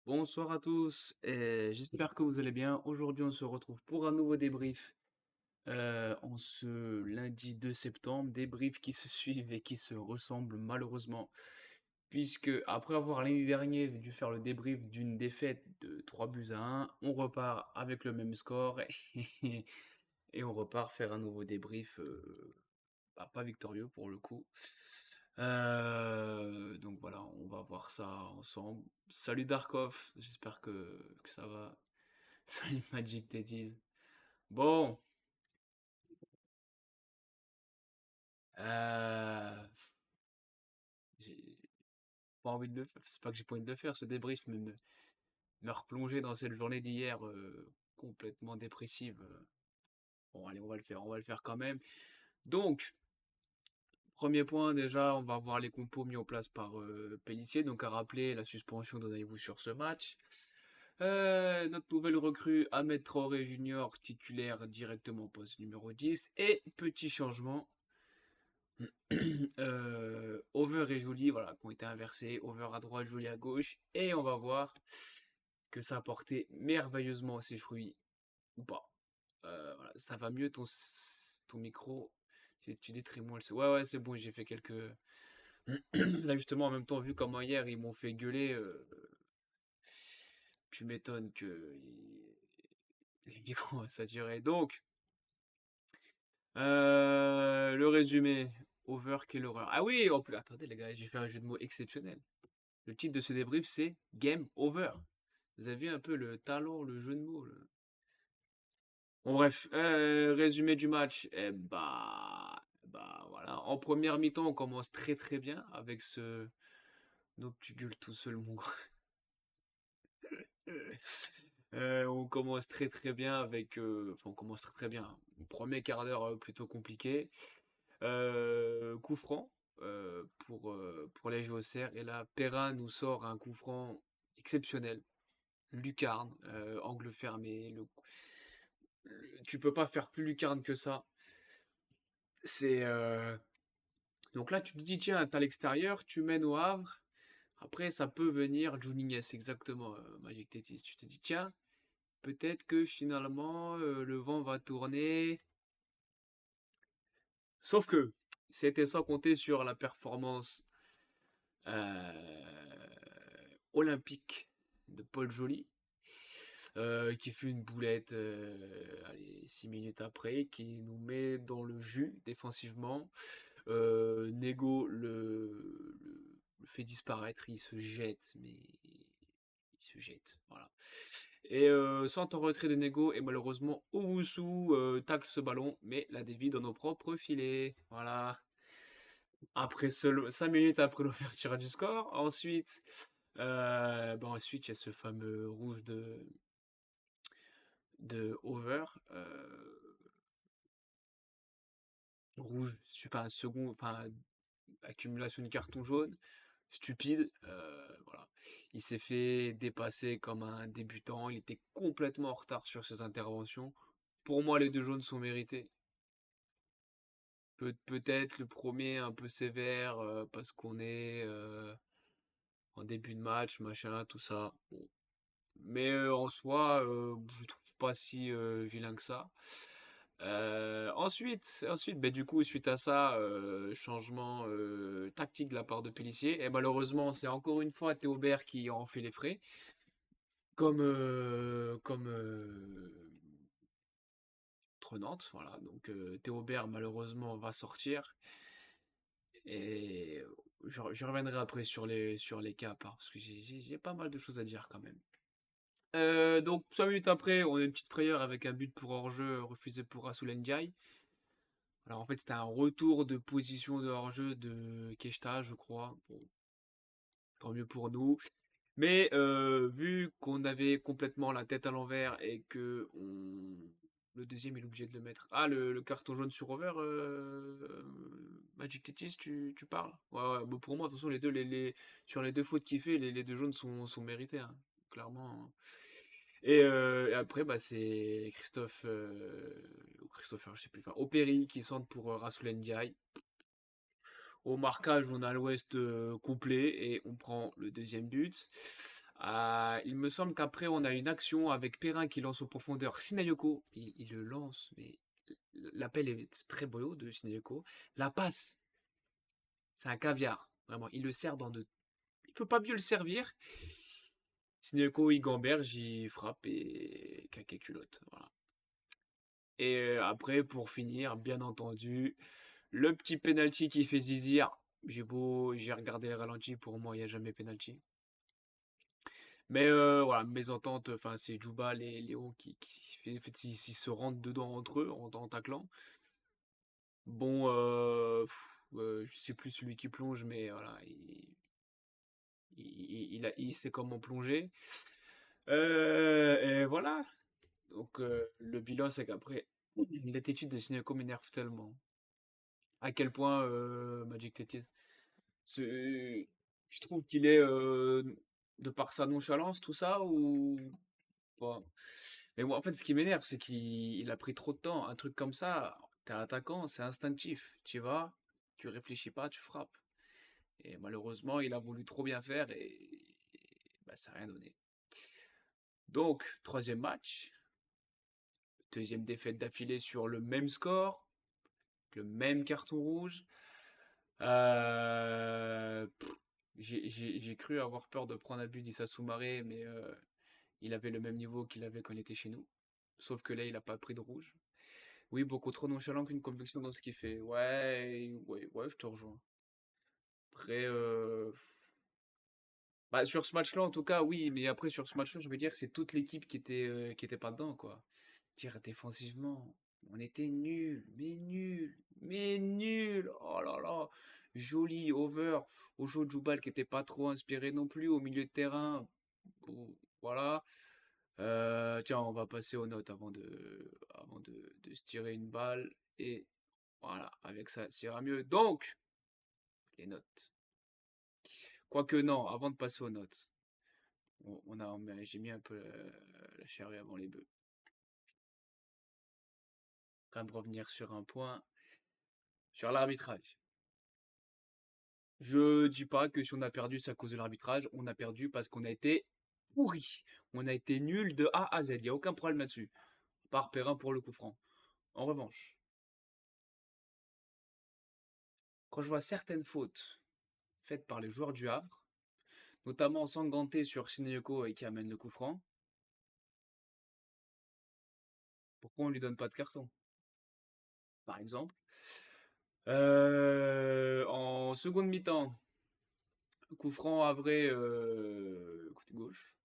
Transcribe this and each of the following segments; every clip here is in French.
Bonsoir à tous, et j'espère que vous allez bien. Aujourd'hui, on se retrouve pour un nouveau débrief en ce lundi 2 septembre. Débrief qui se suivent et qui se ressemblent malheureusement, puisque après avoir l'année dernière dû faire le débrief d'une défaite de 3 buts à 1, on repart avec le même score et on repart faire un nouveau débrief, pas victorieux pour le coup. Donc voilà, on va voir ça ensemble. Salut Darkov, j'espère que ça va. Salut Magic Teddies. Bon, euh, j'ai pas envie de le faire. C'est pas que j'ai pas envie de le faire ce débrief, mais me replonger dans cette journée d'hier complètement dépressive. Bon, allez, on va le faire quand même. Donc, premier point, déjà, on va voir les compos mis en place par Pellissier. Donc, à rappeler la suspension d'Onaïwu sur ce match. Notre nouvelle recrue, Ahmed Traoré Junior, titulaire directement au poste numéro 10. Et petit changement, Over et Jolie, voilà, qui ont été inversés. Over à droite, Jolie à gauche. Et on va voir que ça a porté merveilleusement ses fruits ou pas. Voilà, ça va mieux ton micro. Tu dis très moins le son. Ouais, ouais, c'est bon, j'ai fait quelques. Là, justement, en même temps, vu comment hier ils m'ont fait gueuler, tu m'étonnes que les micros ont saturé. Donc, le résumé. Over, quelle horreur. Ah oui, en plus, attendez les gars, j'ai fait un jeu de mots exceptionnel. Le titre de ce débrief, c'est Game Over. Vous avez vu un peu le talent, le jeu de mots. Bon, bref, résumé du match. Bah voilà. En première mi-temps, on commence très très bien avec ce. Donc tu gueules tout seul, mon gars. On commence très très bien avec. Enfin, on commence très très bien. Premier quart d'heure plutôt compliqué. Coup franc pour les Géocères. Et là, Perrin nous sort un coup franc exceptionnel. Lucarne, angle fermé. Tu peux pas faire plus lucarne que ça. C'est Donc là, tu te dis, tiens, t'as l'extérieur, tu mènes au Havre. Après, ça peut venir Juninho, exactement, Magic Tétis. Tu te dis, tiens, peut-être que finalement, le vent va tourner. Sauf que, c'était sans compter sur la performance olympique de Paul Joly, qui fait une boulette, allez, 6 minutes après, qui nous met dans le jus défensivement. Nego le fait disparaître, il se jette, mais il se jette, voilà. Et sans en retrait de Nego, et malheureusement, Owusu tacle ce ballon, mais la dévie dans nos propres filets. Voilà. Après 5 minutes après l'ouverture du score. Ensuite, ensuite, il y a ce fameux rouge de Over. Rouge, je sais pas, un second, enfin, accumulation de carton jaune. Stupide, voilà. Il s'est fait dépasser comme un débutant. Il était complètement en retard sur ses interventions. Pour moi, les deux jaunes sont mérités. Peut-être le premier un peu sévère parce qu'on est en début de match, machin, tout ça. Bon. Mais en soi, je trouve pas si vilain que ça. Ensuite, ben, du coup, suite à ça, changement tactique de la part de Pélissier. Et malheureusement, c'est encore une fois Théobert qui en fait les frais. Comme contre Nantes, voilà. Donc Théobert, malheureusement, va sortir. Et je reviendrai après sur les cas à part, parce que j'ai pas mal de choses à dire quand même. Donc 5 minutes après, on a une petite frayeur avec un but pour hors-jeu refusé pour Rasoul Ndiaye. Alors en fait, c'était un retour de position de hors-jeu de Keshta, je crois. Bon, tant mieux pour nous. Mais vu qu'on avait complètement la tête à l'envers et que le deuxième il est obligé de le mettre. Ah, le carton jaune sur over, Magic Tetis, tu parles? Ouais, ouais. Bon, pour moi, de toute façon, sur les deux fautes qu'il fait, les deux jaunes sont mérités, hein, clairement. Et après, bah, c'est Christophe, ou Christopher, je sais plus, enfin, Opéry qui centre pour Rassoul Ndiaye. Au marquage, on a l'ouest complet et on prend le deuxième but. Il me semble qu'après, on a une action avec Perrin qui lance en profondeur Sinayoko. Il le lance, mais l'appel est très beau de Sinayoko. La passe, c'est un caviar. Vraiment, il le sert dans de... Il peut pas mieux le servir. Sinayoko, il gamberge, il frappe et caquet culotte. Voilà. Et après, pour finir, bien entendu, le petit penalty qui fait zizir. J'ai regardé les ralentis, pour moi, il n'y a jamais penalty. Mais voilà, mésentente, enfin, c'est Djoubal et Léo en fait, s'ils se rentrent dedans entre eux en taclant. Bon, je sais plus celui qui plonge, mais voilà, il sait comment plonger. Et voilà. Donc, le bilan, c'est qu'après, l'attitude de Sineko m'énerve tellement. À quel point Magic Tete, je trouve qu'il est, de par sa nonchalance, tout ça, ou pas? Mais moi, en fait, ce qui m'énerve, c'est qu'il a pris trop de temps. Un truc comme ça, t'es attaquant, c'est instinctif. Tu vas, tu réfléchis pas, tu frappes. Et malheureusement, il a voulu trop bien faire et bah, ça n'a rien donné. Donc, troisième match, deuxième défaite d'affilée sur le même score, le même carton rouge. Pff, j'ai cru avoir peur de prendre un but d'Issa Soumaré, mais il avait le même niveau qu'il avait quand il était chez nous. Sauf que là, il n'a pas pris de rouge. Oui, beaucoup trop nonchalant qu'une conviction dans ce qu'il fait. Ouais, ouais, ouais, je te rejoins. Après, bah, sur ce match-là, en tout cas, oui, mais après, sur ce match-là, je veux dire, c'est toute l'équipe qui était pas dedans, quoi. Dire défensivement, on était nuls, mais nuls, mais nuls. Oh là là, joli over au jeu de Djoubal qui était pas trop inspiré non plus au milieu de terrain. Bon, voilà. Tiens, on va passer aux notes avant de se tirer une balle. Et voilà, avec ça, ça ira mieux. Donc, les notes. Quoique non, avant de passer aux notes, j'ai mis un peu la charrue avant les bœufs. Quand même revenir sur un point, sur l'arbitrage. Je dis pas que si on a perdu, c'est à cause de l'arbitrage. On a perdu parce qu'on a été pourri. On a été nul de A à Z. Il n'y a aucun problème là-dessus. Par Perrin pour le coup franc. En revanche, quand je vois certaines fautes faites par les joueurs du Havre, notamment Sanganté sur Shineyoko et qui amène le coup franc, pourquoi on lui donne pas de carton, par exemple? En seconde mi-temps, coup franc Havre, côté gauche.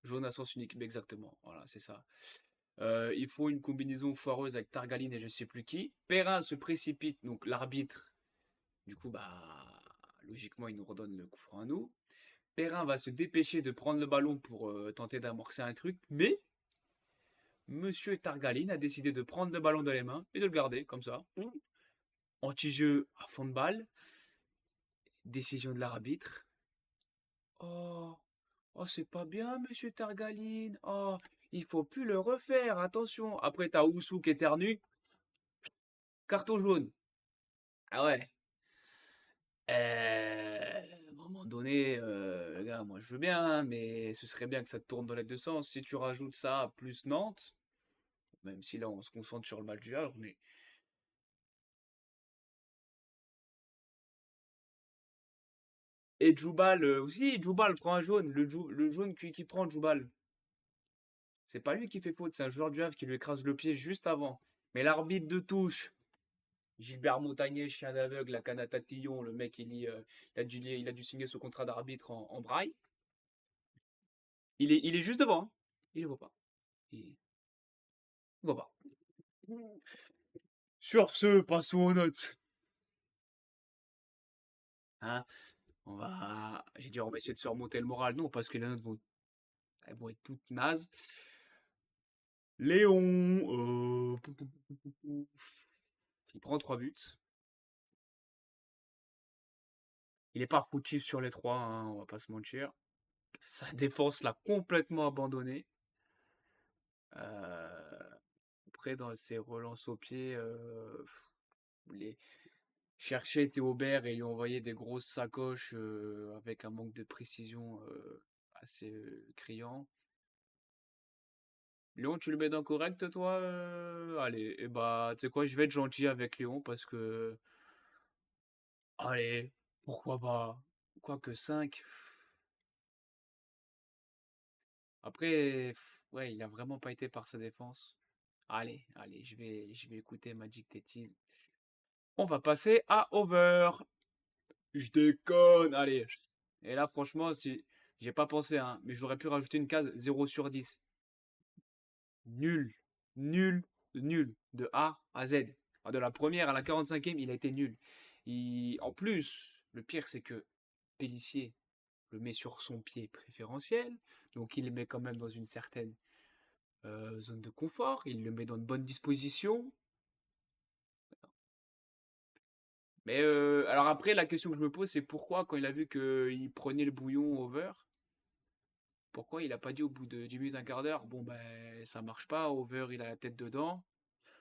Jaune à sens unique, exactement. Voilà, c'est ça. Il faut une combinaison foireuse avec Targaline et je sais plus qui. Perrin se précipite, donc l'arbitre, du coup, bah, logiquement, il nous redonne le coup franc à nous. Perrin va se dépêcher de prendre le ballon pour tenter d'amorcer un truc, mais Monsieur Targaline a décidé de prendre le ballon dans les mains et de le garder comme ça. Anti-jeu à fond de balle. Décision de l'arbitre. Oh, oh, c'est pas bien, Monsieur Targaline. Oh, il faut plus le refaire, attention. Après, t'as Oussou qui éternue. Carton jaune. Ah ouais. À un moment donné, gars, moi je veux bien, hein, mais ce serait bien que ça te tourne dans les deux sens. Si tu rajoutes ça plus Nantes, même si là on se concentre sur le match du Havre, mais. Et Djoubal aussi, Djoubal prend un jaune. Le jaune qui prend Djoubal. C'est pas lui qui fait faute, c'est un joueur du Havre qui lui écrase le pied juste avant. Mais l'arbitre de touche, Gilbert Montagnier, chien d'aveugle, la canne à tatillon, le mec il a dû signer ce contrat d'arbitre en braille. Il est juste devant, hein. Il ne voit pas. Il ne voit pas. Sur ce, passons aux notes. Hein, j'ai dit, on va essayer de se remonter le moral. Non, parce que les notes elles vont être toutes nazes. Léon, il prend 3 buts. Il n'est pas foutif sur les 3, hein, on va pas se mentir. Sa défense l'a complètement abandonné. Euh, Après, dans ses relances au pied, les chercher Théo Aubert et lui envoyer des grosses sacoches avec un manque de précision assez criant. Léon, tu le mets dans correct, toi? Allez, et bah, tu sais quoi, je vais être gentil avec Léon parce que, allez, pourquoi pas? Quoique 5. Après, ouais, il a vraiment pas été par sa défense. Allez, allez, je vais écouter Magic Tétise. On va passer à over. Je déconne, allez. Et là, franchement, si j'ai pas pensé, hein, mais j'aurais pu rajouter une case 0/10. Nul, nul, nul, de A à Z. De la première à la 45e, il a été nul. En plus, le pire, c'est que Pélissier le met sur son pied préférentiel, donc il le met quand même dans une certaine zone de confort, il le met dans de bonnes dispositions. Mais alors après, la question que je me pose, c'est pourquoi, quand il a vu qu'il prenait le bouillon over, pourquoi il a pas dit au bout de 10 minutes, un quart d'heure, bon ben ça marche pas, over il a la tête dedans,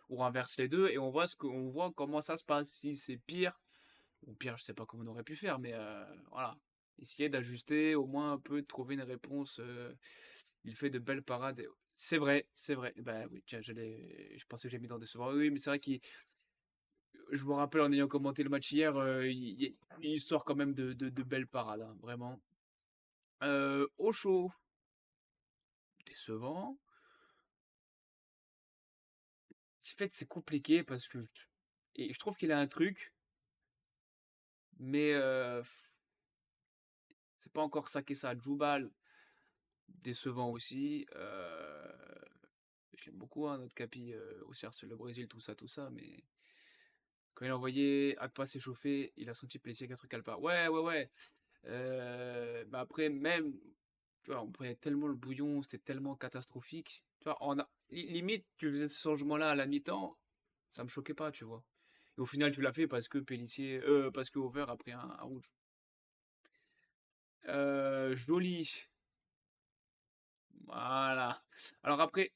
on renverse les deux et on voit comment ça se passe. Si c'est pire, bon pire, je sais pas comment on aurait pu faire, mais voilà. Essayer d'ajuster, au moins un peu, de trouver une réponse. Il fait de belles parades. C'est vrai, c'est vrai. Bah oui, tiens, je pensais que j'ai mis dans des souvenirs. Oui, mais c'est vrai qu'il, je me rappelle en ayant commenté le match hier, il sort quand même de belles parades, hein, vraiment. Au chaud, décevant. En fait, c'est compliqué parce que et je trouve qu'il a un truc, mais c'est pas encore ça qu'est ça. Djoubal, décevant aussi. Je l'aime beaucoup, hein, notre Capi, au CR le Brésil, tout ça, mais quand il a envoyé Akpa s'échauffer, il a senti Pellissier qu'un truc pas. Ouais, ouais, ouais. Bah après, même, tu vois, on prenait tellement le bouillon, c'était tellement catastrophique. Tu vois, limite, tu faisais ce changement-là à la mi-temps, ça me choquait pas, tu vois. Et au final, tu l'as fait parce que parce que Over a pris un rouge. Joli. Voilà. Alors après,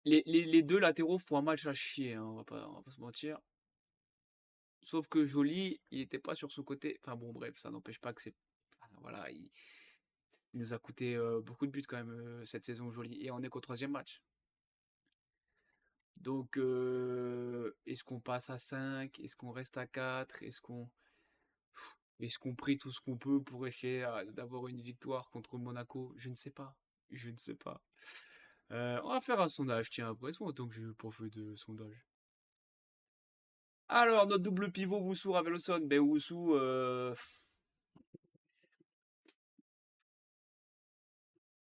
les deux latéraux font un match à chier, hein, on va pas se mentir. Sauf que Joly, il était pas sur son côté. Enfin bon, bref, ça n'empêche pas que c'est. Enfin, voilà, il nous a coûté beaucoup de buts quand même cette saison, Joly. Et on est qu'au troisième match. Donc, est-ce qu'on passe à 5? Est-ce qu'on reste à 4? Est-ce qu'on prie tout ce qu'on peut pour essayer d'avoir une victoire contre Monaco? Je ne sais pas. Je ne sais pas. On va faire un sondage, tiens, après, c'est autant que j'ai eu pour faire de sondage. Alors, notre double pivot, Woussou, Raveloson. Ben, Woussou,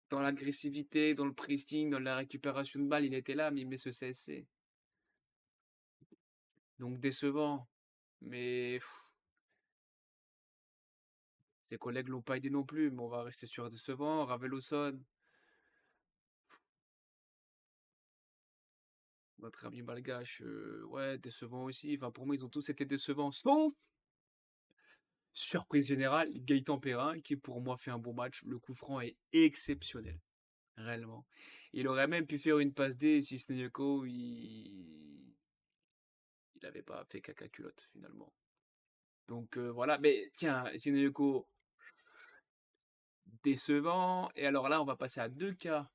dans l'agressivité, dans le pressing, dans la récupération de balles, il était là, mais il met ce CSC. Donc décevant. Mais ses collègues l'ont pas aidé non plus, mais on va rester sur décevant. Raveloson, notre ami malgache, ouais, décevant aussi. Enfin, pour moi, ils ont tous été décevants, sauf, surprise générale, Gaëtan Perrin, qui pour moi fait un bon match. Le coup franc est exceptionnel, réellement. Il aurait même pu faire une passe D si Sneyeko, il avait pas fait caca culotte, finalement. Donc voilà, mais tiens, Sinayoko, décevant. Et alors là, on va passer à deux cas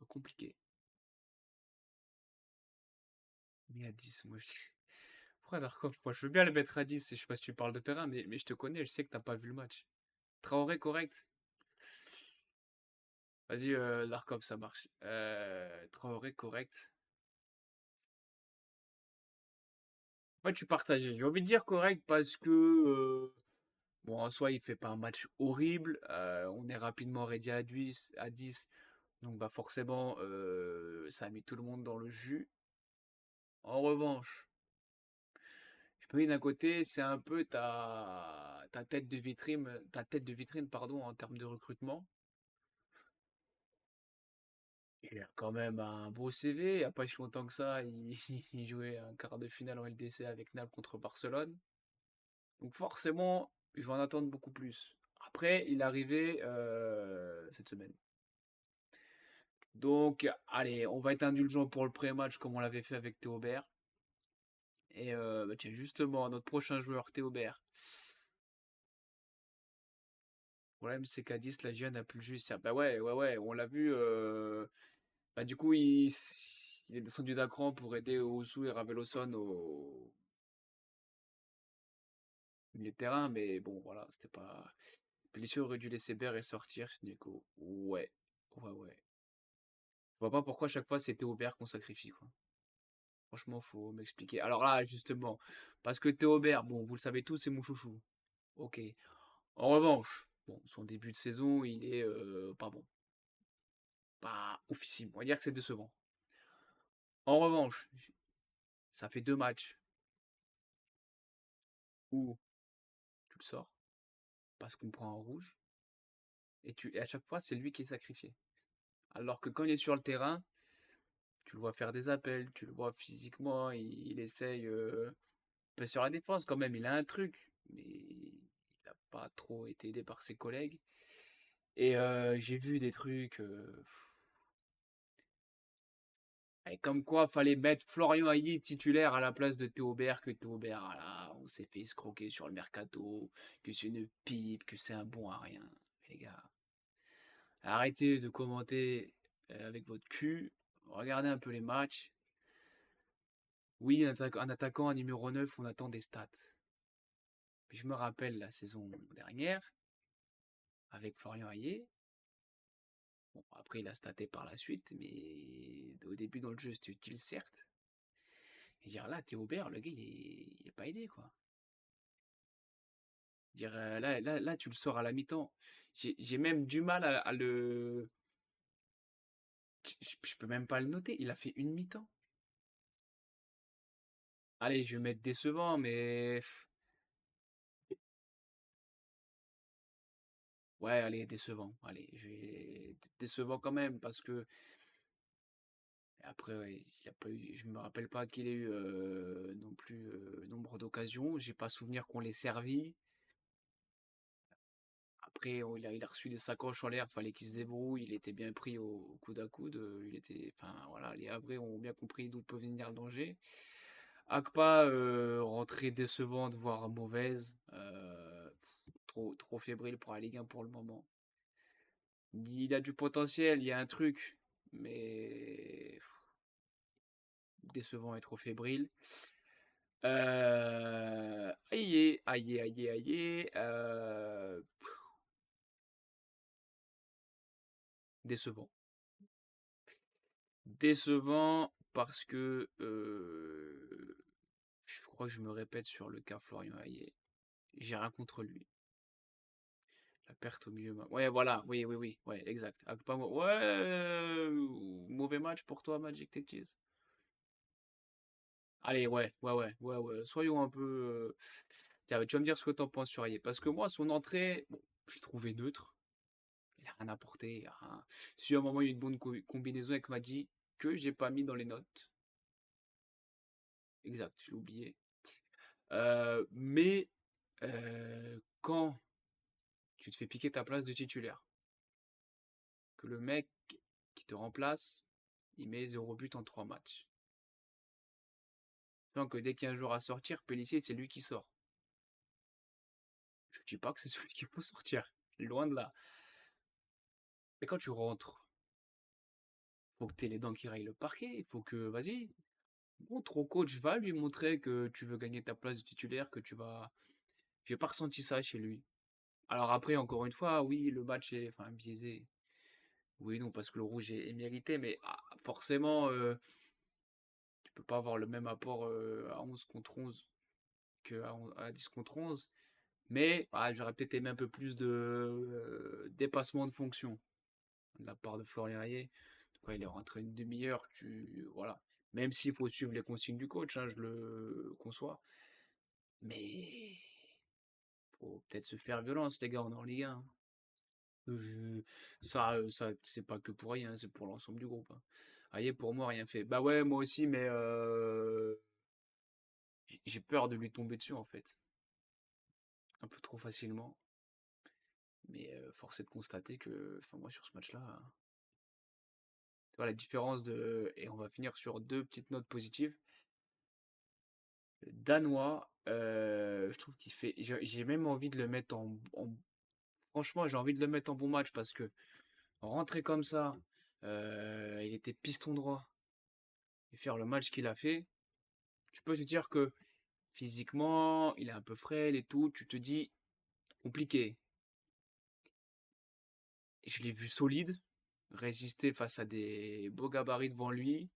compliqués. Mais à 10, moi je... Pourquoi Darkov? Moi je veux bien le mettre à 10. Je sais pas si tu parles de Perrin, mais je te connais, je sais que t'as pas vu le match. Traoré correct. Vas-y, Darkov, ça marche. Traoré correct. Ouais, tu partageais. J'ai envie de dire correct parce que bon, en soi, il fait pas un match horrible. On est rapidement ready à 10. Donc bah forcément, ça a mis tout le monde dans le jus. En revanche, je peux dire d'un côté, c'est un peu ta tête de vitrine, pardon, en termes de recrutement. Il a quand même un beau CV. Il n'y a pas si longtemps que ça, il jouait un quart de finale en LDC avec Naples contre Barcelone. Donc forcément, je vais en attendre beaucoup plus. Après, il est arrivé cette semaine. Donc, allez, on va être indulgent pour le pré-match comme on l'avait fait avec Théobert. Et bah, tiens, justement, notre prochain joueur, Théobert. Le problème, c'est qu'à 10, la GIA n'a plus le judiciaire. Bah ouais, ouais, ouais, on l'a vu. Bah, du coup, il est descendu d'un cran pour aider Osu et Raveloson au milieu de terrain, mais bon, voilà, c'était pas. Pellissier aurait dû laisser Baird et sortir, Sneco. Ouais, ouais, ouais. Je vois pas pourquoi chaque fois c'est Théobert qu'on sacrifie, quoi. Franchement, faut m'expliquer. Alors là, justement, parce que Théobert, bon, vous le savez tous, c'est mon chouchou. Ok. En revanche, bon, son début de saison, il est pas bon. Pas oufissime. On va dire que c'est décevant. En revanche, ça fait 2 matchs où tu le sors parce qu'on prend un rouge et à chaque fois, c'est lui qui est sacrifié. Alors que quand il est sur le terrain, tu le vois faire des appels, tu le vois physiquement, il essaye. Bah, sur la défense, quand même, il a un truc, mais il n'a pas trop été aidé par ses collègues. Et j'ai vu des trucs. Et comme quoi, fallait mettre Florian Hayé titulaire à la place de Théobert, que Théobert, voilà, on s'est fait escroquer sur le mercato, que c'est une pipe, que c'est un bon à rien. Mais les gars, arrêtez de commenter avec votre cul, regardez un peu les matchs. Oui, un attaquant, un numéro 9, on attend des stats. Puis je me rappelle la saison dernière, avec Florian Hayé. Bon, après, il a staté par la suite, mais au début dans le jeu, c'était utile, certes. Et dire là, Théobert, le gars, il est pas aidé, quoi. Dire là, tu le sors à la mi-temps. J'ai même du mal à le. Je peux même pas le noter. Il a fait une mi-temps. Allez, je vais mettre décevant, mais. Ouais, allez, décevant. Allez, décevant quand même, parce que. Après, ouais, il y a pas eu, je me rappelle pas qu'il ait eu non plus nombre d'occasions. J'ai pas souvenir qu'on l'ait servi. Après, il a reçu des sacoches en l'air, fallait qu'il se débrouille, il était bien pris au coude à coude, enfin voilà, les Havrais ont bien compris d'où peut venir le danger. Akpa, rentrée décevante, voire mauvaise, trop fébrile pour la Ligue 1 pour le moment. Il a du potentiel, il y a un truc, mais décevant et trop fébrile. Aïe, aïe, aïe, aïe, décevant. Décevant parce que je crois que je me répète sur le cas Florian Hayé. J'ai rien contre lui. La perte au milieu. Ouais, voilà, oui, oui, oui, ouais, exact. Ouais, mauvais match pour toi, Magic Tactics. Allez, ouais, ouais, ouais, ouais, ouais. Soyons un peu. Tiens, tu vas me dire ce que t'en penses sur Hayé. Parce que moi, son entrée, bon, je l'ai trouvé neutre. Il a rien apporté. Il a rien. Si à un moment il y a une bonne combinaison avec Madi que j'ai pas mis dans les notes. Exact, je l'ai oublié. Mais quand tu te fais piquer ta place de titulaire, que le mec qui te remplace, il met 0 but en 3 matchs. Donc que dès qu'il y a un jour à sortir, Pellissier, c'est lui qui sort. Je ne dis pas que c'est celui qui faut sortir. Loin de là. Mais quand tu rentres, faut que tu aies les dents qui rayent le parquet. Il faut que, vas-y, ton coach va lui montrer que tu veux gagner ta place de titulaire, que tu vas. J'ai pas ressenti ça chez lui. Alors après, encore une fois, oui, le match est enfin, biaisé. Oui, non, parce que le rouge est mérité, mais forcément, tu peux pas avoir le même apport à 11 contre 11 à 10 contre 11. Mais j'aurais peut-être aimé un peu plus de dépassement de fonction de la part de Florian Rayet. Quand il est rentré une demi-heure, voilà. Même s'il faut suivre les consignes du coach, hein, je le conçois. Mais faut peut-être se faire violence, les gars, on est en Ligue 1. Ça c'est pas que pour rien, c'est pour l'ensemble du groupe, hein. Aïe, pour moi, rien fait. Bah ouais, moi aussi, mais j'ai peur de lui tomber dessus, en fait. Un peu trop facilement. Mais force est de constater que, enfin, moi, sur ce match-là, tu vois la différence de. Et on va finir sur deux petites notes positives. Danois, je trouve qu'il fait. J'ai même envie de le mettre franchement, j'ai envie de le mettre en bon match parce que rentrer comme ça, il était piston droit et faire le match qu'il a fait, tu peux te dire que physiquement, il est un peu frêle et tout. Tu te dis compliqué. Je l'ai vu solide, résister face à des beaux gabarits devant lui,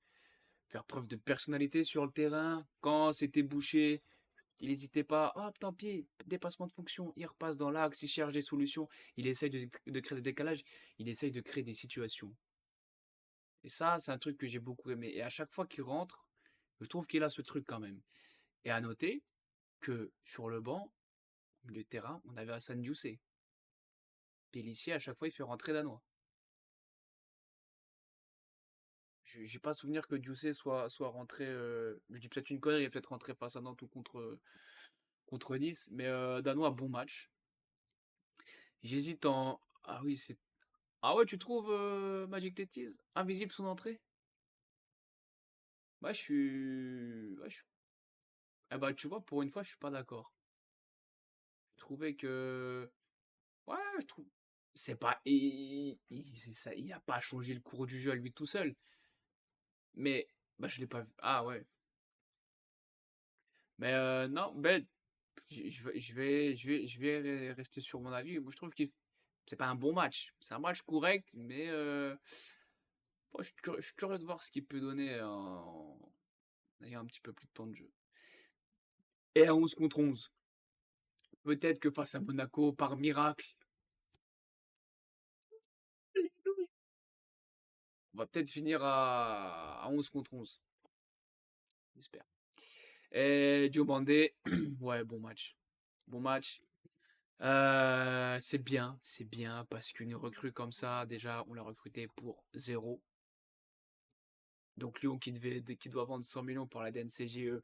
faire preuve de personnalité sur le terrain. Quand c'était bouché, il n'hésitait pas. Hop, tant pis, dépassement de fonction. Il repasse dans l'axe, il cherche des solutions. Il essaye de créer des décalages. Il essaye de créer des situations. Et ça, c'est un truc que j'ai beaucoup aimé. Et à chaque fois qu'il rentre, je trouve qu'il a ce truc quand même. Et à noter que sur le banc, au milieu de terrain, on avait Hassan Diousé. Pélissier, à chaque fois, il fait rentrer Danois. J'ai pas souvenir que Diousé soit rentré. Je dis peut-être une connerie, il est peut-être rentré face à Nantes ou contre Nice. Mais Danois, bon match. J'hésite en. Ah oui, c'est. Ah ouais, tu trouves Magic Tétis invisible son entrée? Moi, je suis. Eh bah, tu vois, pour une fois, je suis pas d'accord. Je trouvais que. Ouais, je trouve. C'est pas. Il a pas changé le cours du jeu à lui tout seul. Mais. Bah, je l'ai pas vu. Ah ouais. Mais non, ben, je vais rester sur mon avis. Moi, je trouve que c'est pas un bon match. C'est un match correct, mais moi, je suis curieux de voir ce qu'il peut donner en ayant un petit peu plus de temps de jeu. Et à 11 contre 11. Peut-être que face à Monaco, par miracle, on va peut-être finir à 11 contre 11. J'espère. Et Diomandé, ouais, bon match. Bon match. C'est bien, parce qu'une recrue comme ça, déjà, on l'a recruté pour zéro. Donc Lyon qui doit vendre 100 millions pour la DNCGE,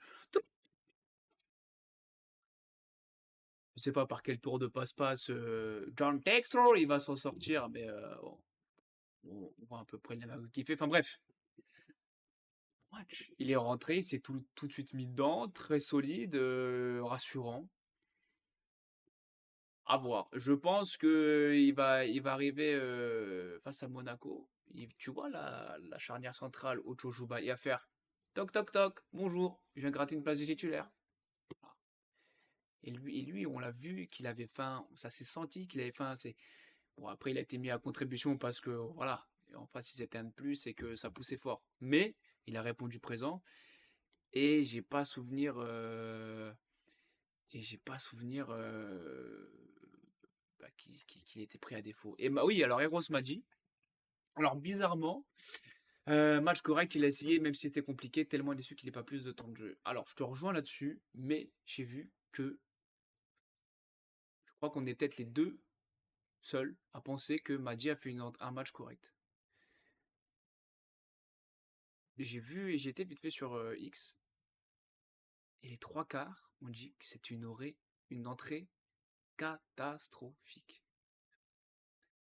je sais pas par quel tour de passe-passe John Textor il va s'en sortir, mais on voit à peu près la main qu'il fait. Enfin bref, match. Il est rentré, il s'est tout de suite mis dedans, très solide, rassurant. À voir. Je pense que il va arriver face à Monaco. Tu vois la charnière centrale, Ocho Jouba, il va faire toc toc toc, bonjour, je viens gratter une place de titulaire. Et lui, on l'a vu qu'il avait faim, ça s'est senti qu'il avait faim. Bon, après, il a été mis à contribution parce que, voilà, en face, ils étaient un de plus et que ça poussait fort. Mais il a répondu présent et j'ai pas souvenir qu'il était pris à défaut. Et bah oui, alors Eros m'a dit, alors bizarrement, match correct, il a essayé, même si c'était compliqué, tellement déçu qu'il n'ait pas plus de temps de jeu. Alors, je te rejoins là-dessus, mais j'ai vu que je crois qu'on est peut-être les deux seul à penser que Madji a fait un match correct. J'ai vu et j'ai été vite fait sur X, et les trois quarts ont dit que c'est une entrée catastrophique.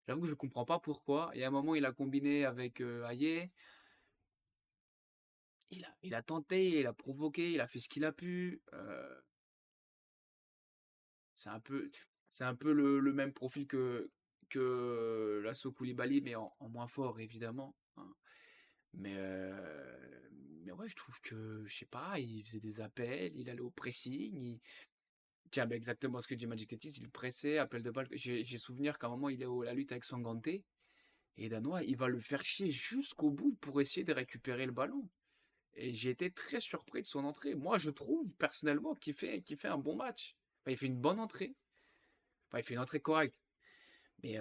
J'avoue que je comprends pas pourquoi. Et à un moment, il a combiné avec Ayer. Il a tenté, il a provoqué, il a fait ce qu'il a pu. C'est un peu, c'est un peu le même profil que Lasso Koulibaly, mais en moins fort, évidemment, hein. Mais, mais ouais, je trouve que, je sais pas, il faisait des appels, il allait au pressing. Tiens, bah, exactement ce que dit Magic Tetis, il pressait, appel de balle. J'ai souvenir qu'à un moment, il est à la lutte avec Sanganté. Et Danois, il va le faire chier jusqu'au bout pour essayer de récupérer le ballon. Et j'ai été très surpris de son entrée. Moi, je trouve personnellement qu'il fait un bon match. Enfin, il fait une bonne entrée. Enfin, il fait une entrée correcte. Mais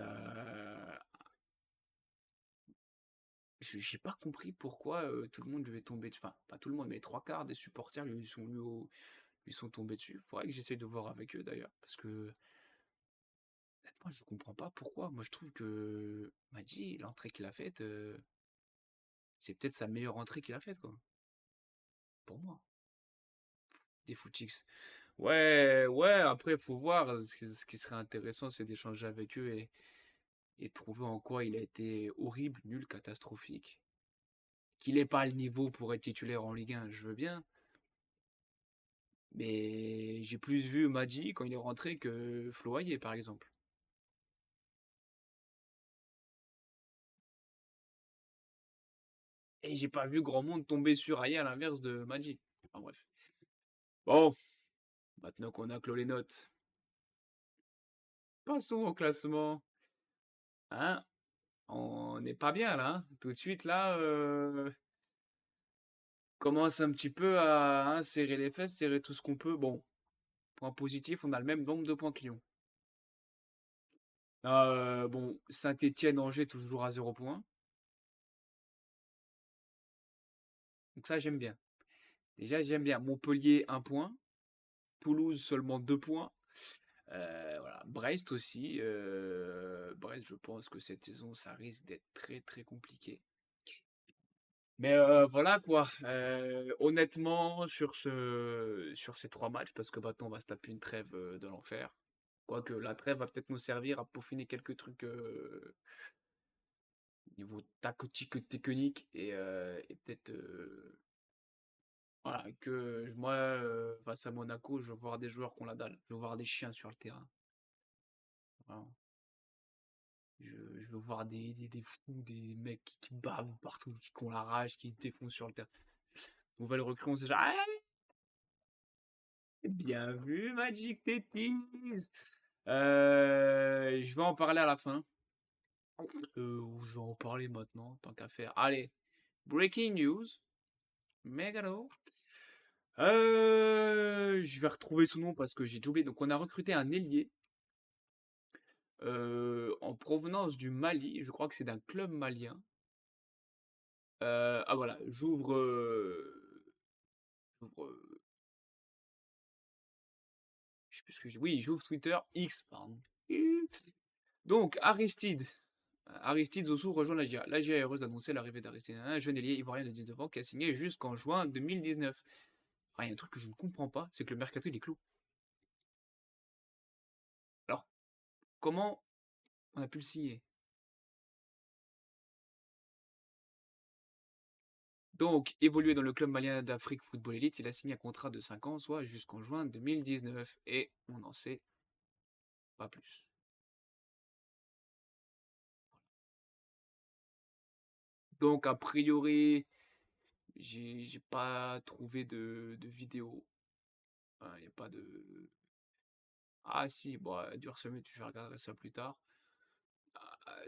j'ai pas compris pourquoi tout le monde devait tomber. Enfin, pas tout le monde, mais les trois quarts des supporters lui sont tombés dessus. Faudrait que j'essaye de voir avec eux d'ailleurs. Parce que honnêtement, je comprends pas pourquoi. Moi, je trouve que Madji, l'entrée qu'il a faite, c'est peut-être sa meilleure entrée qu'il a faite, quoi. Pour moi. Des footix. Ouais, ouais, après, faut voir. Ce qui serait intéressant, c'est d'échanger avec eux et trouver en quoi il a été horrible, nul, catastrophique. Qu'il n'ait pas le niveau pour être titulaire en Ligue 1, je veux bien. Mais j'ai plus vu Madji quand il est rentré que Floaillet, par exemple. Et j'ai pas vu grand monde tomber sur Aya à l'inverse de Madji. Enfin bref. Bon, maintenant qu'on a clos les notes, passons au classement. Hein? On n'est pas bien là, hein. Tout de suite là, commence un petit peu à hein, serrer les fesses, serrer tout ce qu'on peut. Bon, point positif, on a le même nombre de points que Lyon. Bon, Saint-Étienne, Angers, toujours à 0 points. Donc ça, j'aime bien. Déjà, j'aime bien. Montpellier, 1 point. Toulouse, seulement 2 points. Voilà. Brest aussi. Brest, je pense que cette saison, ça risque d'être très très compliqué. Mais voilà quoi. Honnêtement, sur ces 3 matchs, parce que maintenant on va se taper une trêve de l'enfer. Quoique la trêve va peut-être nous servir à peaufiner quelques trucs niveau tactique technique et peut-être voilà, que moi face à Monaco, je veux voir des joueurs qui ont la dalle. Je veux voir des chiens sur le terrain. Vraiment. Je veux voir des fous, des mecs qui bavent partout, qui ont la rage, qui se défoncent sur le terrain. Nouvelle recrue, on sait jamais. Bien vu, Magic Tétis. Je vais en parler à la fin. Ou je vais en parler maintenant, tant qu'à faire. Allez, breaking news. Megalo. Je vais retrouver son nom parce que j'ai déjà oublié. Donc, on a recruté un ailier en provenance du Mali. Je crois que c'est d'un club malien. Ah voilà, j'ouvre, je sais plus ce que j'ai. Oui, j'ouvre Twitter X, pardon. Donc, Aristide Zossou rejoint l'AGA. L'AGA est heureuse d'annoncer l'arrivée d'Aristide, un jeune ailier ivoirien de 19 ans qui a signé jusqu'en juin 2019. Ah, il y a un truc que je ne comprends pas, c'est que le mercato il est clos. Alors, comment on a pu le signer? Donc, évolué dans le club malien d'Afrique Football Elite, il a signé un contrat de 5 ans, soit jusqu'en juin 2019. Et on n'en sait pas plus. Donc, a priori, j'ai pas trouvé de vidéo. Il n'y a pas de. Ah si, bon, dur semaine, tu regarderai ça plus tard.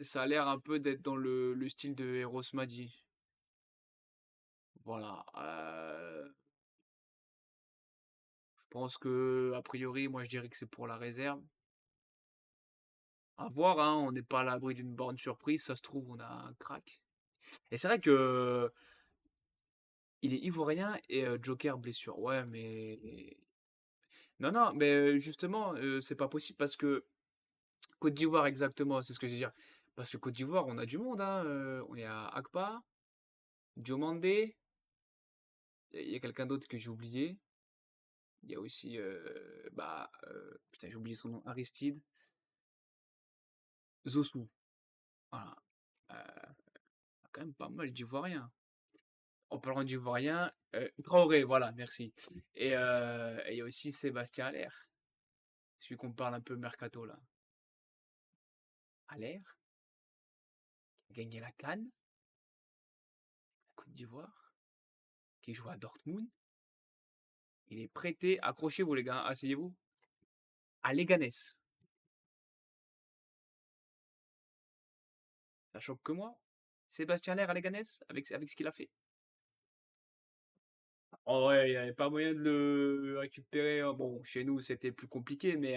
Ça a l'air un peu d'être dans le style de Eros Madi. Voilà. Je pense que, a priori, moi je dirais que c'est pour la réserve. À voir, hein, on n'est pas à l'abri d'une borne surprise. Ça se trouve, on a un crack. Et c'est vrai que il est ivoirien et Joker blessure. Ouais, mais. Non, non, mais justement, c'est pas possible parce que Côte d'Ivoire, exactement, c'est ce que je veux dire. Parce que Côte d'Ivoire, on a du monde, hein. On y a Akpa, Diomandé, il y a quelqu'un d'autre que j'ai oublié. Il y a aussi, putain, j'ai oublié son nom, Aristide, Zossou. Voilà. Quand même pas mal d'Ivoiriens. En parlant d'Ivoiriens, Traoré, voilà, merci. Et il y a aussi Sébastien Aller, celui qu'on parle un peu mercato là. Aller, qui a gagné la CAN, la Côte d'Ivoire, qui joue à Dortmund. Il est prêté, accrochez-vous les gars, asseyez-vous, à Leganés. Ça choque que moi. Sébastien Aller à Leganés, avec ce qu'il a fait. En vrai, il n'y avait pas moyen de le récupérer, hein. Bon, chez nous, c'était plus compliqué, mais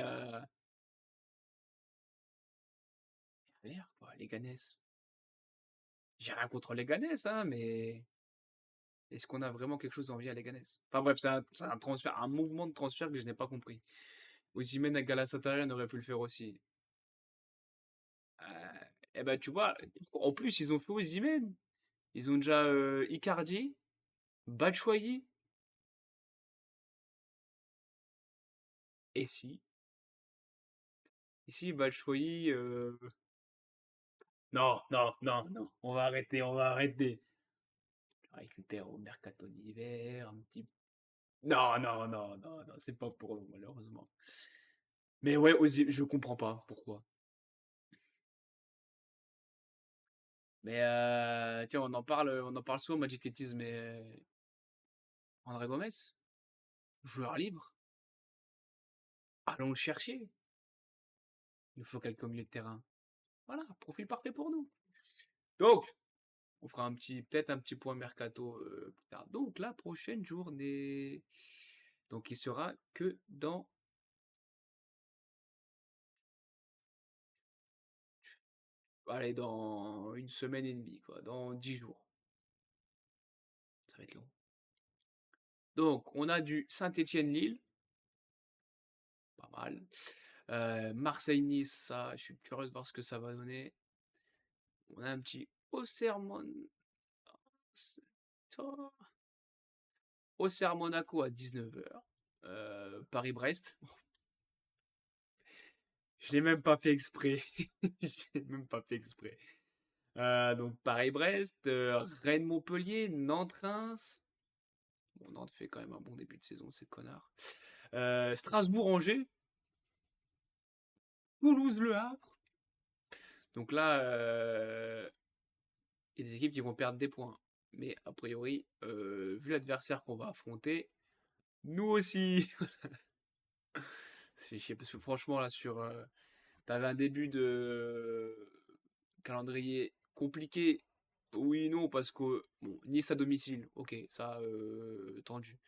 l'air, quoi, Leganés. J'ai rien contre Leganés, hein, mais est-ce qu'on a vraiment quelque chose d'envie à Leganés? Enfin bref, c'est un transfert, un mouvement de transfert que je n'ai pas compris. Osimhen à Galatasaray on aurait pu le faire aussi. Eh ben, tu vois, en plus, ils ont fait Osimhen. Ils ont déjà Icardi, Batshuayi, et si? Ici, Batshuayi, non, non, non, non, on va arrêter, on va arrêter. On récupère au mercato d'hiver, un petit. Non, non, non, non, non, c'est pas pour nous, malheureusement. Mais ouais, je comprends pas pourquoi. Mais tiens, on en parle souvent, Magic Letis, mais André Gomes, joueur libre, allons le chercher. Il nous faut quelques milieux de terrain. Voilà, profil parfait pour nous. Donc, on fera peut-être un petit point mercato plus tard. Donc, la prochaine journée. Donc, il sera que dans, allez, dans une semaine et demie, quoi, dans 10 jours. Ça va être long. Donc, on a du Saint-Étienne-Lille, pas mal. Marseille-Nice, ça, je suis curieux de voir ce que ça va donner. On a un petit Auxerre-Monaco à 19h. Paris-Brest. Je l'ai même pas fait exprès. Je l'ai même pas fait exprès. Donc Paris-Brest, Rennes-Montpellier, Nantes-Reims. Bon, Nantes fait quand même un bon début de saison, ces connards. Strasbourg-Angers, Toulouse-Le Havre. Donc là, il y a des équipes qui vont perdre des points. Mais a priori, vu l'adversaire qu'on va affronter, nous aussi. Ça fait chier parce que franchement, là, t'avais un début de calendrier compliqué. Oui, non, parce que bon, Nice à domicile, ok, ça, tendu.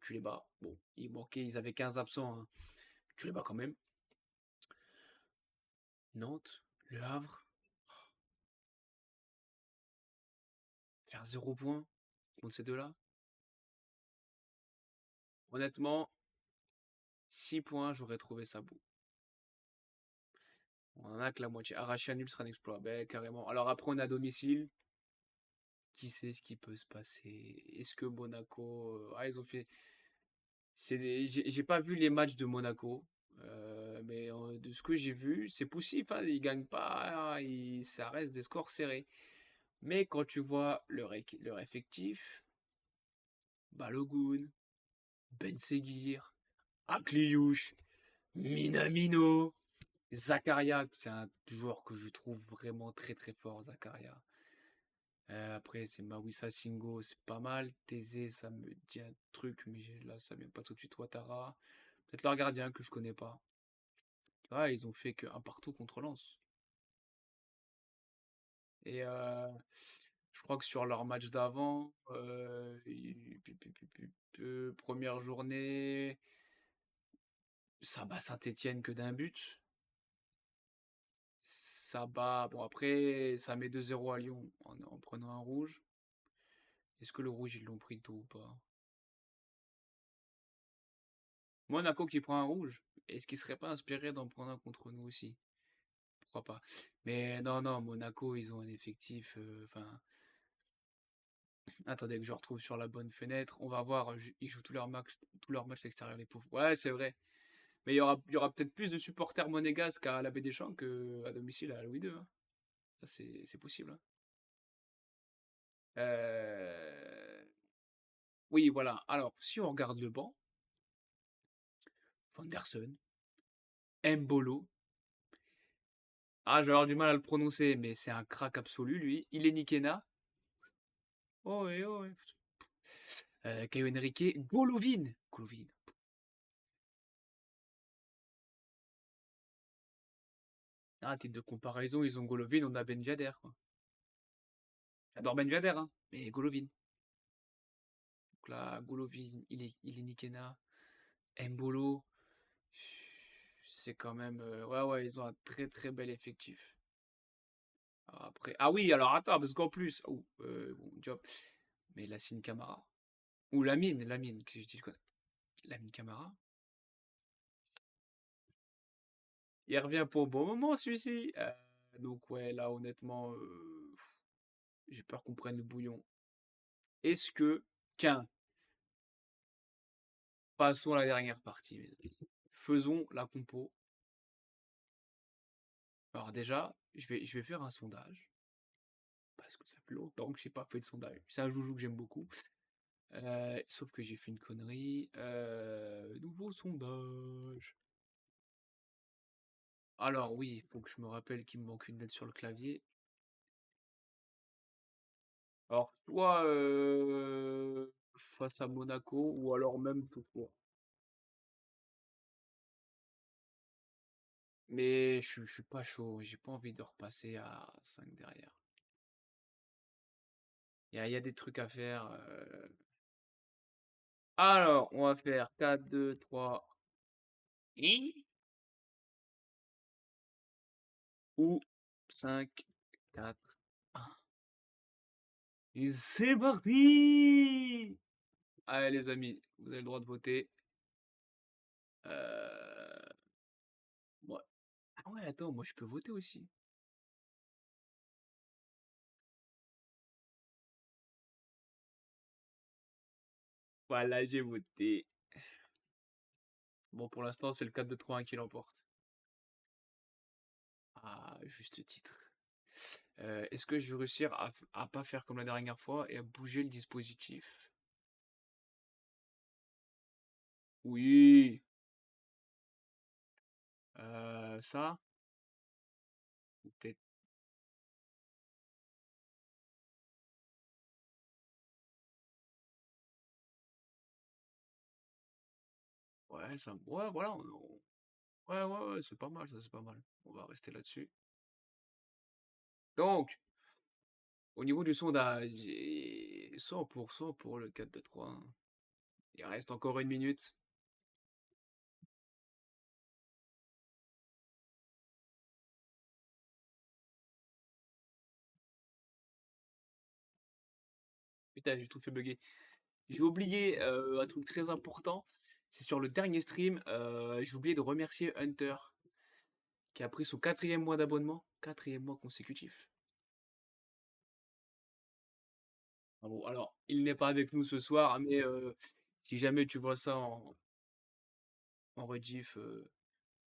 Tu les bats. Bon, ils avaient 15 absents, hein. Tu les bats quand même. Nantes, Le Havre, faire 0 point contre ces deux-là. Honnêtement, 6 points, j'aurais trouvé ça beau. On en a que la moitié. Arracher un nul sera un exploit. Ben, carrément. Alors après, on est à domicile. Qui sait ce qui peut se passer? Est-ce que Monaco. Ah, ils ont fait. J'ai pas vu les matchs de Monaco. Mais de ce que j'ai vu, c'est possible, hein, ils gagnent pas, ça reste des scores serrés. Mais quand tu vois leur effectif, Balogun, Ben Seguir, Akliouche, Minamino, Zakaria, c'est un joueur que je trouve vraiment très très fort, Zakaria. Après, c'est Mawissa Singo, c'est pas mal. Thésée, ça me dit un truc, mais là, ça vient pas tout de suite. Ouattara. Peut-être leur gardien que je connais pas. Ah, ils ont fait que un partout contre Lens. Et je crois que sur leur match d'avant, première journée, ça bat Saint-Étienne que d'un but. Ça bat. Bon, après, ça met 2-0 à Lyon en prenant un rouge. Est-ce que le rouge, ils l'ont pris tôt ou pas? Monaco qui prend un rouge. Est-ce qu'il serait pas inspiré d'en prendre un contre nous aussi? Pourquoi pas? Mais non, non, Monaco, ils ont un effectif. Enfin, attendez que je retrouve sur la bonne fenêtre. On va voir. Ils jouent tous leurs matchs extérieurs, les pauvres. Ouais, c'est vrai. Mais il y aura peut-être plus de supporters monégasques à la Baie des Champs qu'à domicile à Louis II, hein. Ça, c'est possible, hein. Euh, Oui, voilà. Alors, si on regarde le banc, Vanderson, Mbolo. Ah, je vais avoir du mal à le prononcer, mais c'est un crack absolu, lui. Il est Nikena. Oh, ouais, oh, ouais. Caio Henrique, Golovin. Golovin. Ah, à titre de comparaison, ils ont Golovin, on a Ben Yedder, quoi. J'adore Ben Yedder, hein, mais Golovin. Donc là, Golovin, il est Nikena. Mbolo, c'est quand même. Ouais, ouais, ils ont un très très bel effectif. Après. Ah oui, alors attends, parce qu'en plus. Oh, bon, job. Mais Lacine Camara. Ou Lamine, que je dis quoi. Lamine Camara. Il revient pour un bon moment, celui-ci. Donc, ouais, là, honnêtement, j'ai peur qu'on prenne le bouillon. Est-ce que. Tiens, passons à la dernière partie, mes amis. Faisons la compo. Alors, déjà, je vais faire un sondage. Parce que ça fait longtemps que je n'ai pas fait de sondage. C'est un joujou que j'aime beaucoup. Sauf que j'ai fait une connerie. Nouveau sondage. Alors oui, il faut que je me rappelle qu'il me manque une lettre sur le clavier. Alors, soit face à Monaco, ou alors même tout court. Mais je suis pas chaud, j'ai pas envie de repasser à 5 derrière. Il y a des trucs à faire. Alors, on va faire 4, 2, 3, ou 5, 4, 1. Et c'est parti! Allez les amis, vous avez le droit de voter. Euh... ouais. Ah ouais, attends, moi je peux voter aussi. Voilà, j'ai voté. Bon, pour l'instant, c'est le 4-2-3-1 qui l'emporte. Ah, juste titre. Est-ce que je vais réussir à pas faire comme la dernière fois et à bouger le dispositif? Oui. Ça? Ou peut-être. Ouais, ça. Ouais, voilà. Ouais, ouais, ouais, c'est pas mal, ça, c'est pas mal. On va rester là-dessus. Donc, au niveau du sondage, j'ai 100% pour le 4-2-3-1. Il reste encore une minute. Putain, j'ai tout fait bugger. J'ai oublié un truc très important. C'est sur le dernier stream. J'ai oublié de remercier Hunter, qui a pris son quatrième mois d'abonnement. Quatrième mois consécutif. Ah bon, alors, il n'est pas avec nous ce soir, mais si jamais tu vois ça en rediff,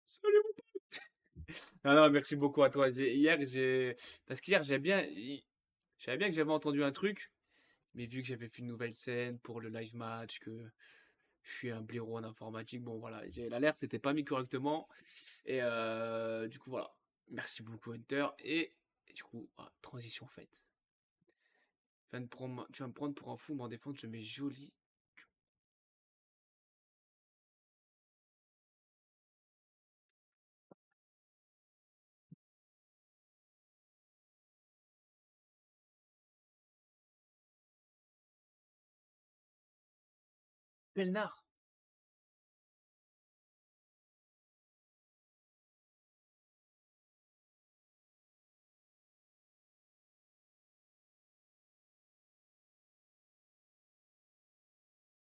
salut mon pote. Non, non, merci beaucoup à toi. Parce qu'hier, j'avais bien que j'avais entendu un truc, mais vu que j'avais fait une nouvelle scène pour le live match, que je suis un blaireau en informatique, bon voilà, l'alerte c'était pas mis correctement. Et du coup, voilà. Merci beaucoup, Hunter. Et du coup, voilà, transition faite. Tu vas me prendre pour un fou, mais en défense, je mets joli. Pelnard.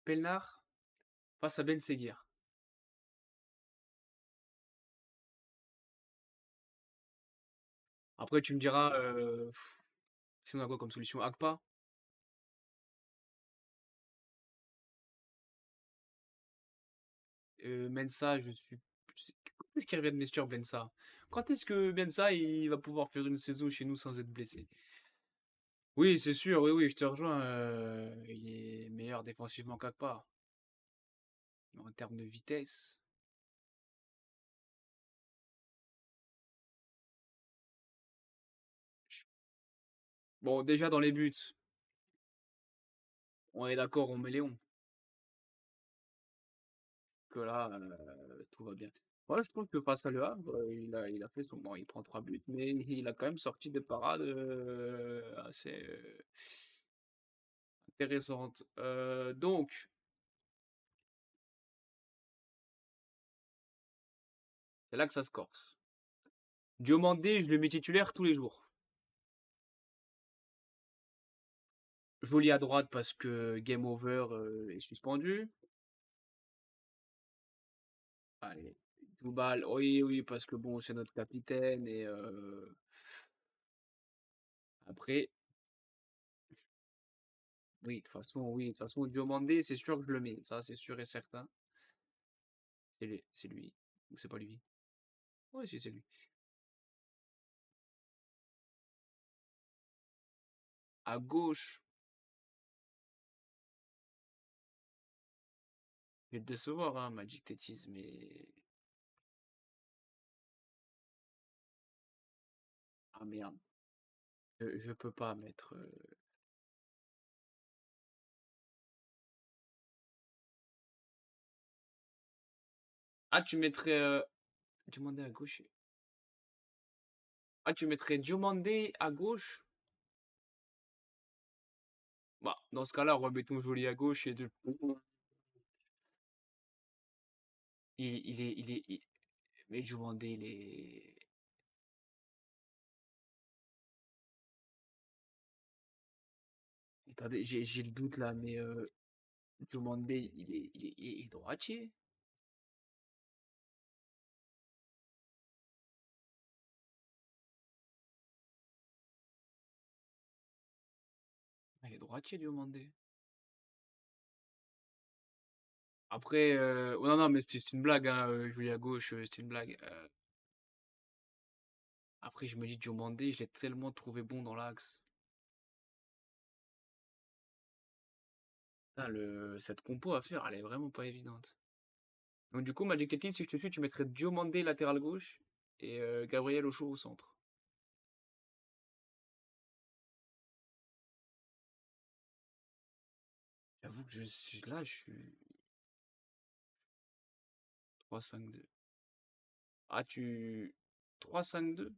Pelnard face à Ben Seguir. Après, tu me diras, sinon on a quoi comme solution? Agpa? Mensa, quand est-ce qu'il revient de blessure, Bensa? Quand est-ce que Bensa il va pouvoir faire une saison chez nous sans être blessé? Oui, c'est sûr, oui, oui, je te rejoins. Il est meilleur défensivement qu'Agpa. Mais en termes de vitesse. Bon, déjà dans les buts, on est d'accord, on met Léon. Que là, tout va bien. Voilà, je trouve que face à Le Havre, il a fait son. Bon, il prend 3 buts, mais il a quand même sorti des parades assez intéressantes. Donc, c'est là que ça se corse. Diomandé, je le mets titulaire tous les jours. Jolie à droite parce que Game Over est suspendu. Allez, Doubal, oui, oui, parce que bon, c'est notre capitaine. Et après, oui, de toute façon, Diomandé, c'est sûr que je le mets. Ça, c'est sûr et certain. C'est lui. Ou c'est pas lui? Ouais, si, c'est lui. À gauche, Je vais te décevoir, hein, Magic Tétis, mais... Ah merde, je peux pas mettre... Ah, tu mettrais... Diomandé à gauche. Ah, tu mettrais Diomandé à gauche? Bah, dans ce cas-là, remets ton joli à gauche et de... Mais Diomandé, il est... Attendez, j'ai le doute là, mais Diomandé, il est droitier. Ah, il est droitier, Diomandé. Après, oh, non, non, mais c'est une blague, hein, jouer à gauche, c'est une blague. Après, je me dis, Diomandé, je l'ai tellement trouvé bon dans l'axe. Putain, cette compo à faire, elle est vraiment pas évidente. Donc, du coup, Magic Tetris, si je te suis, tu mettrais Diomandé latéral gauche et Gabriel Ocho au centre. J'avoue que là, je suis 3-5-2. Ah, 3-5-2.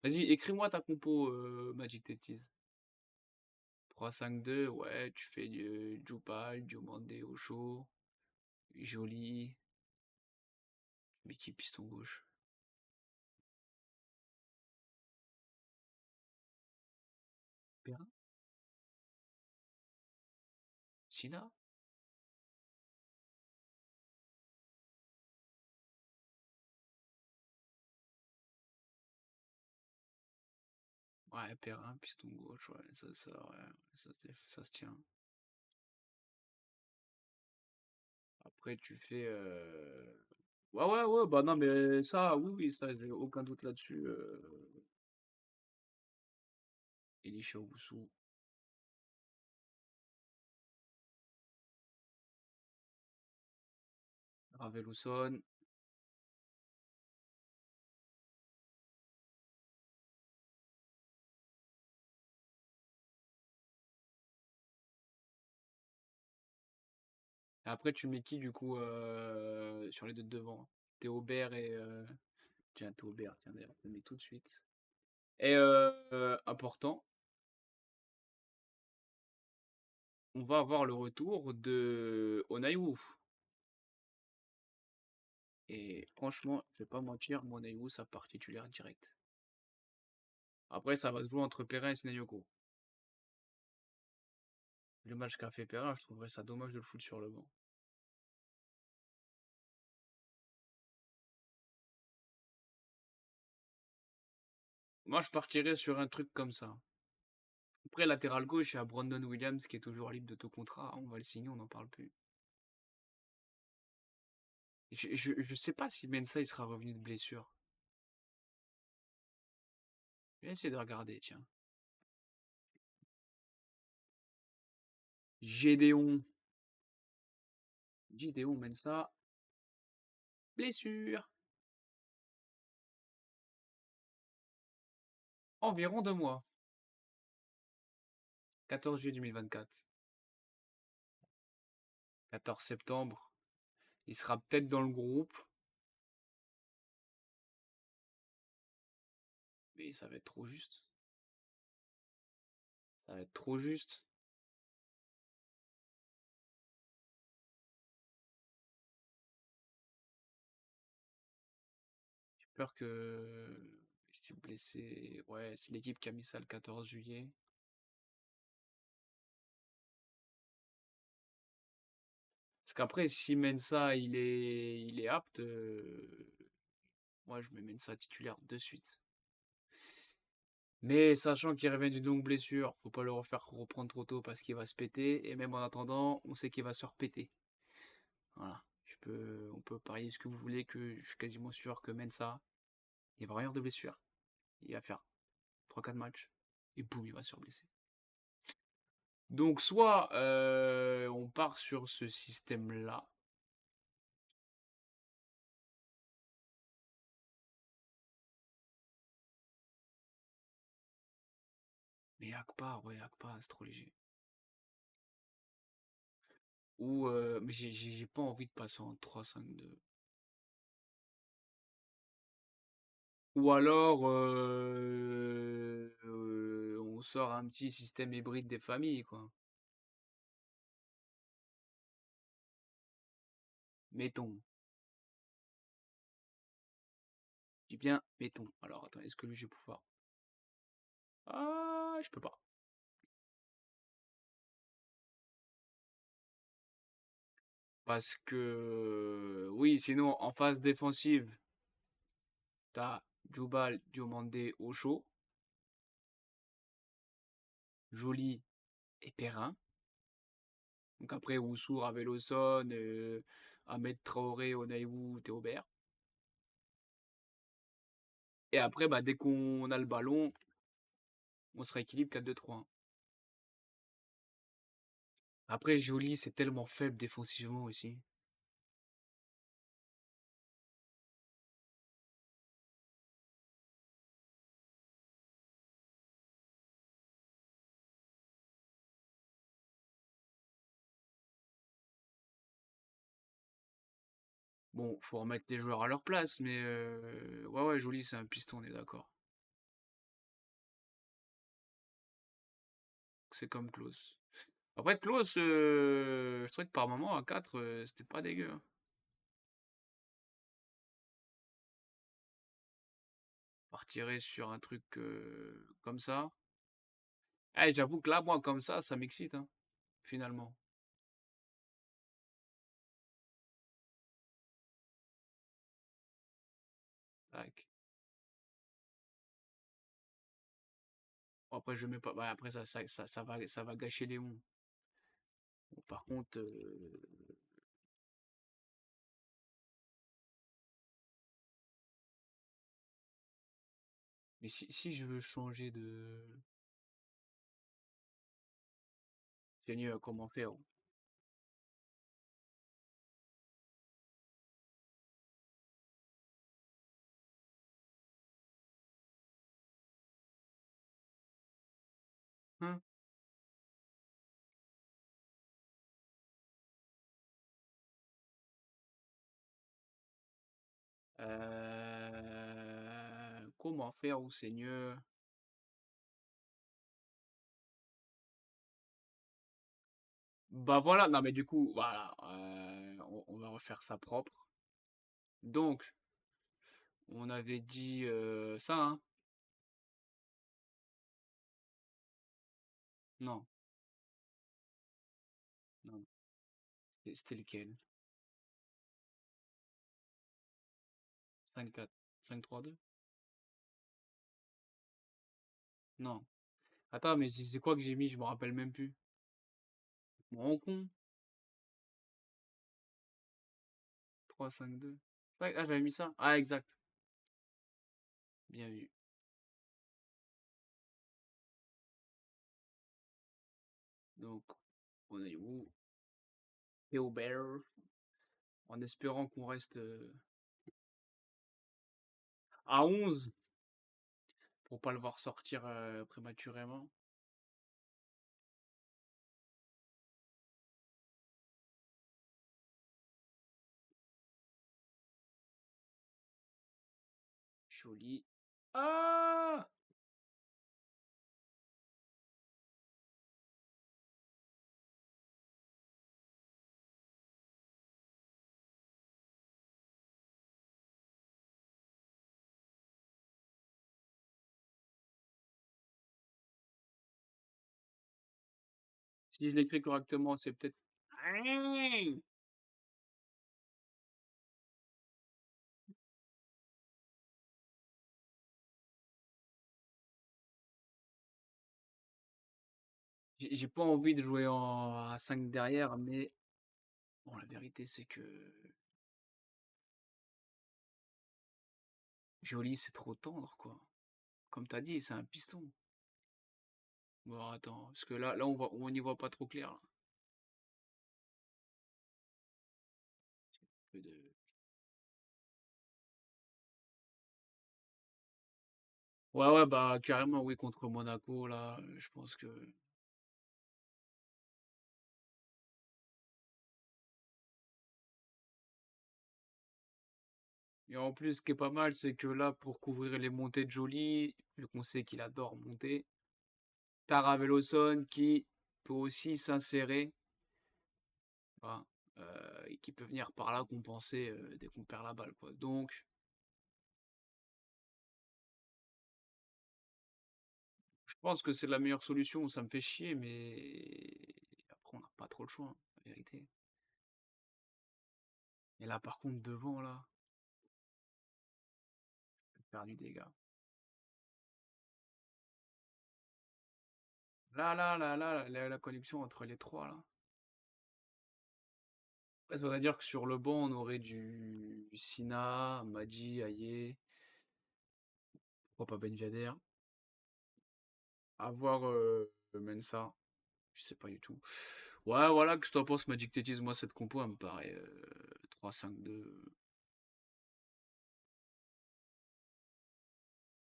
Vas-y, écris-moi ta compo, Magic Tetris. 3-5-2, ouais, tu fais du Jupal, Diomandé Ocho, Joli, mais qui piston gauche? Perrin? Sina? Ouais, Perrin, piston gauche, ouais, ouais, ça se tient. Après, tu fais. Ouais, ouais, ouais, bah non, mais ça, oui, oui, ça, j'ai aucun doute là-dessus. Elisha Owusu, Raveloson. Et après, tu mets qui, du coup, sur les deux de devant? Théobert et. Tiens, Théobert, tiens, d'ailleurs, je le mets tout de suite. Et important, on va avoir le retour de Onaiwu. Et franchement, je vais pas mentir, mon Onaiwu, ça part titulaire direct. Après, ça va se jouer entre Perrin et Sneyoko. Le match qu'a fait Perrin, je trouverais ça dommage de le foutre sur le banc. Moi, je partirais sur un truc comme ça. Après, latéral gauche, il y a Brandon Williams qui est toujours libre de tout contrat. On va le signer, on n'en parle plus. Je sais pas si Mensah il sera revenu de blessure. Je vais essayer de regarder, tiens. Gédéon. Gédéon Mensah. Blessure. Environ 2 mois. 14 juillet 2024. 14 septembre. Il sera peut-être dans le groupe. Mais ça va être trop juste. Ça va être trop juste. J'ai peur que. Si blessé. Ouais, c'est l'équipe qui a mis ça le 14 juillet. Parce qu'après, si Mensah il est apte, moi je mets Mensah titulaire de suite. Mais sachant qu'il revient d'une longue blessure, faut pas le refaire reprendre trop tôt parce qu'il va se péter. Et même en attendant, on sait qu'il va se repéter. Voilà. On peut parier ce que vous voulez que je suis quasiment sûr que Mensah, il va rien de blessure. Il va faire 3-4 matchs. Et boum, il va se blesser. Donc soit on part sur ce système-là. Et Akpa, ouais, Akpa, c'est trop léger. Ou, mais j'ai pas envie de passer en 3-5-2. Ou alors, on sort un petit système hybride des familles, quoi. Mettons. Je dis bien, mettons. Alors, attends, est-ce que lui, je vais pouvoir? Ah, je peux pas. Parce que, oui, sinon, en phase défensive, t'as Djoubal, Diomandé, Ocho, Joly et Perrin. Donc après, Oussou, Raveloson, Ahmed Traoré, Onaïwu, Théobert. Et après, bah, dès qu'on a le ballon, on se rééquilibre 4-2-3-1. Après, Joly, c'est tellement faible défensivement aussi. Bon, faut remettre les joueurs à leur place, mais ouais, ouais, Joly, c'est un piston, on est d'accord. C'est comme Klose. Après, Klose, je trouvais que par moment, à 4, c'était pas dégueu, hein. Partirait sur un truc comme ça. Eh, j'avoue que là, moi, comme ça m'excite, hein, finalement. Tac. Bon, après, je mets pas. Ouais, après, ça va gâcher Léon. Bon, par contre, mais si je veux changer de. Seigneur, comment faire? Hein. Comment faire, ou Seigneur? Bah voilà, non mais du coup, voilà, on va refaire ça propre. Donc, on avait dit ça, hein? Non, non, c'était lequel? 5-4, 5-3-2? Non. Attends, mais c'est quoi que j'ai mis? Je me rappelle même plus. Mon con. 3-5-2. Ouais, ah, j'avais mis ça. Ah, exact. Bien vu. Donc, on est où? Théobert. En espérant qu'on reste à 11 pour pas le voir sortir prématurément. Joli. Ah! Si je l'écris correctement, c'est peut-être. Hein. J'ai pas envie de jouer à 5 derrière, mais bon, la vérité, c'est que Joli, c'est trop tendre, quoi. Comme t'as dit, c'est un piston. Bon, attends, parce que là, on n'y voit pas trop clair, là. Peu de- Ouais, ouais, bah carrément, oui, contre Monaco, là, je pense que. Et en plus, ce qui est pas mal, c'est que là, pour couvrir les montées de Jolie, vu qu'on sait qu'il adore monter, t'as Raveloson qui peut aussi s'insérer, voilà, et qui peut venir par là compenser dès qu'on perd la balle, quoi. Donc, je pense que c'est la meilleure solution. Ça me fait chier, mais après, on n'a pas trop le choix, hein, la vérité. Et là, par contre, devant, là, faire du dégât. Là, la connexion entre les trois, là. Ouais, ça voudrait dire que sur le banc, on aurait du Sina, Madji, Aye, pourquoi pas Ben Yedder. À voir Mensa, je sais pas du tout. Ouais, voilà, que je t'en pense, Magic Tétis, moi, cette compo, elle me paraît 3-5-2,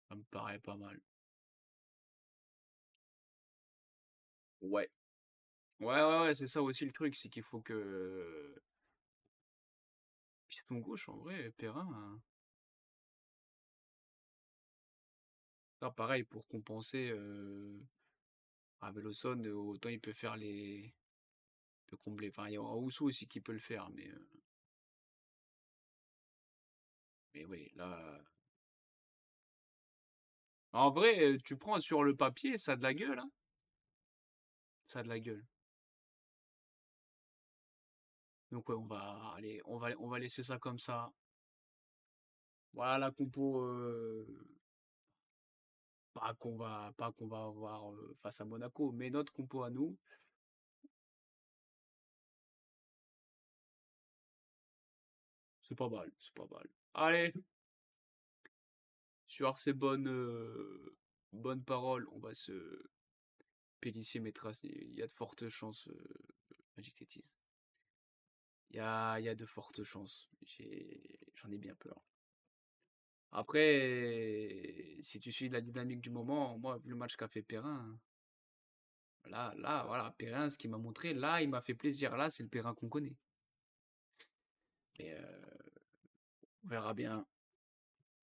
ça me paraît pas mal. Ouais. Ouais, c'est ça aussi le truc, c'est qu'il faut que. Piston gauche, en vrai, Perrin, hein. Ah, pareil, pour compenser, Veloson, autant il peut faire les. Il peut combler. Enfin, il y aura Oussou aussi qui peut le faire, mais oui, là. En vrai, tu prends sur le papier, ça a de la gueule, hein. Ça a de la gueule. Donc ouais, on va laisser ça comme ça. Voilà la compo, pas qu'on va avoir face à Monaco, mais notre compo à nous, c'est pas mal, c'est pas mal. Allez, sur ces bonnes paroles, on va se Pélissier mettra, il y a de fortes chances, Magic Tétis. Il y a de fortes chances. J'en ai bien peur. Après, si tu suis la dynamique du moment, moi, vu le match qu'a fait Perrin, voilà, Perrin, ce qu'il m'a montré, là, il m'a fait plaisir. Là, c'est le Perrin qu'on connaît. Mais on verra bien.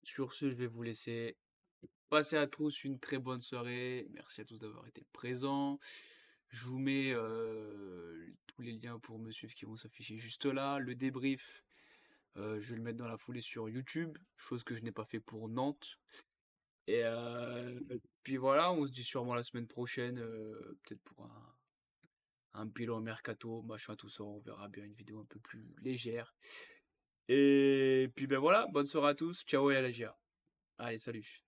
Sur ce, je vais vous laisser. Passez à tous une très bonne soirée. Merci à tous d'avoir été présents. Je vous mets tous les liens pour me suivre qui vont s'afficher juste là. Le débrief, je vais le mettre dans la foulée sur YouTube, chose que je n'ai pas fait pour Nantes. Et puis voilà, on se dit sûrement la semaine prochaine, peut-être pour un bilan mercato, machin, tout ça. On verra bien une vidéo un peu plus légère. Et puis ben voilà, bonne soirée à tous. Ciao et à la GA. Allez, salut.